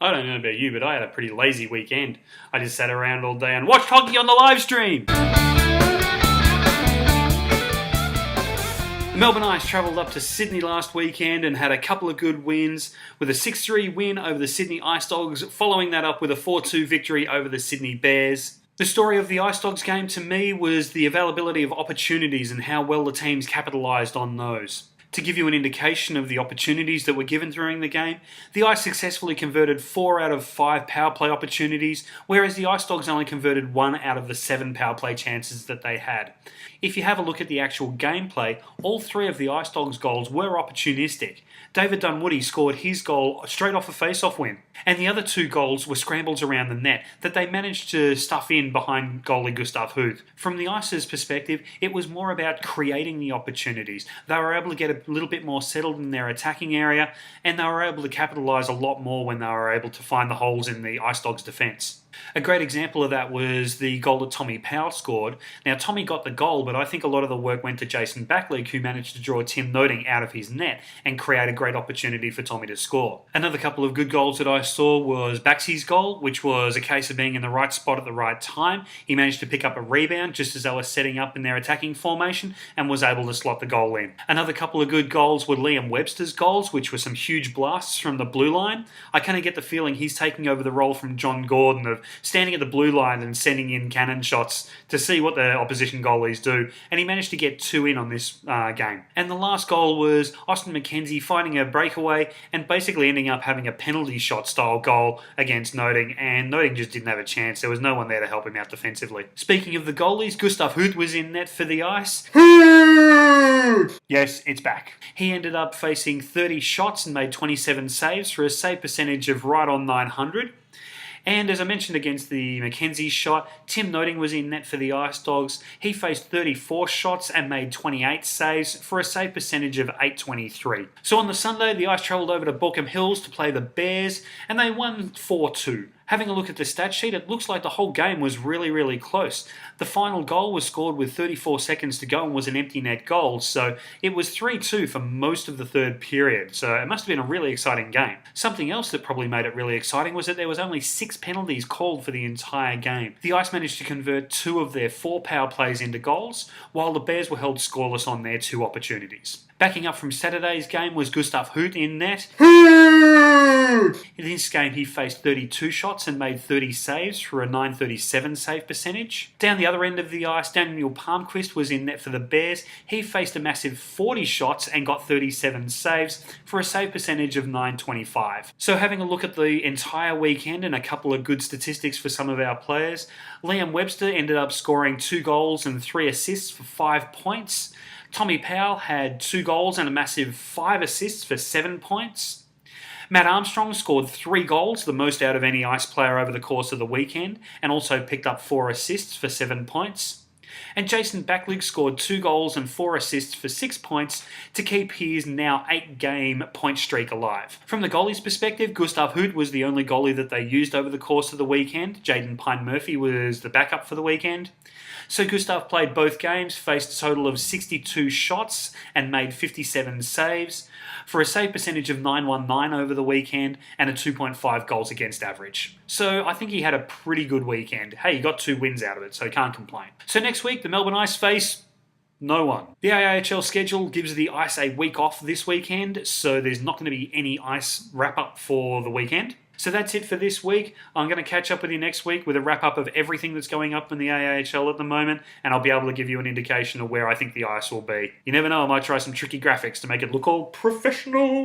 I don't know about you, but I had a pretty lazy weekend. I just sat around all day and watched hockey on the live stream. The Melbourne Ice travelled up to Sydney last weekend and had a couple of good wins, with a 6-3 win over the Sydney Ice Dogs, following that up with a 4-2 victory over the Sydney Bears. The story of the Ice Dogs game to me was the availability of opportunities and how well the teams capitalised on those. To give you an indication of the opportunities that were given during the game, the Ice successfully converted 4 out of 5 power play opportunities, whereas the Ice Dogs only converted 1 out of the 7 power play chances that they had. If you have a look at the actual gameplay, all 3 of the Ice Dogs goals were opportunistic. David Dunwoody scored his goal straight off a face-off win, and the other 2 goals were scrambles around the net that they managed to stuff in behind goalie Gustav Huth. From the Ice's perspective, it was more about creating the opportunities. They were able to get a little bit more settled in their attacking area, and they were able to capitalise a lot more when they were able to find the holes in the Ice Dogs' defence. A great example of that was the goal that Tommy Powell scored. Now, Tommy got the goal, but I think a lot of the work went to Jason Backleague, who managed to draw Tim Noding out of his net and create a great opportunity for Tommy to score. Another couple of good goals that I saw was Baxy's goal, which was a case of being in the right spot at the right time. He managed to pick up a rebound just as they were setting up in their attacking formation and was able to slot the goal in. Another couple of good goals were Liam Webster's goals, which were some huge blasts from the blue line. I kind of get the feeling he's taking over the role from John Gordon of standing at the blue line and sending in cannon shots to see what the opposition goalies do, and he managed to get 2 in on this game. And the last goal was Austin McKenzie finding a breakaway and basically ending up having a penalty shot style goal against Noding, and Noding just didn't have a chance. There was no one there to help him out defensively. Speaking of the goalies, Gustav Huth was in net for the Ice. Yes, it's back. He ended up facing 30 shots and made 27 saves for a save percentage of right on 900. And as I mentioned against the Mackenzie shot, Tim Noding was in net for the Ice Dogs. He faced 34 shots and made 28 saves for a save percentage of 823. So on the Sunday, the Ice travelled over to Baulkham Hills to play the Bears, and they won 4-2. Having a look at the stat sheet, it looks like the whole game was really close. The final goal was scored with 34 seconds to go and was an empty net goal, so it was 3-2 for most of the third period, so it must have been a really exciting game. Something else that probably made it really exciting was that there was only 6 penalties called for the entire game. The Ice managed to convert 2 of their 4 power plays into goals, while the Bears were held scoreless on their 2 opportunities. Backing up from Saturday's game was Gustav Huth in net. In this game, he faced 32 shots and made 30 saves for a 937 save percentage. Down the other end of the ice, Daniel Palmquist was in net for the Bears. He faced a massive 40 shots and got 37 saves for a save percentage of 925. So having a look at the entire weekend and a couple of good statistics for some of our players, Liam Webster ended up scoring 2 goals and 3 assists for 5 points. Tommy Powell had 2 goals and a massive 5 assists for 7 points. Matt Armstrong scored 3 goals, the most out of any Ice player over the course of the weekend, and also picked up 4 assists for 7 points. And Jason Backleague scored 2 goals and 4 assists for 6 points to keep his now 8-game point streak alive. From the goalie's perspective, Gustav Huth was the only goalie that they used over the course of the weekend. Jaden Pine Murphy was the backup for the weekend. So Gustav played both games, faced a total of 62 shots and made 57 saves for a save percentage of 919 over the weekend and a 2.5 goals against average. So I think he had a pretty good weekend. Hey, he got 2 wins out of it, so he can't complain. So next week, the Melbourne Ice face no one. The AIHL schedule gives the Ice a week off this weekend, so there's not going to be any Ice wrap-up for the weekend. So that's it for this week. I'm going to catch up with you next week with a wrap-up of everything that's going up in the AIHL at the moment, and I'll be able to give you an indication of where I think the Ice will be. You never know, I might try some tricky graphics to make it look all professional.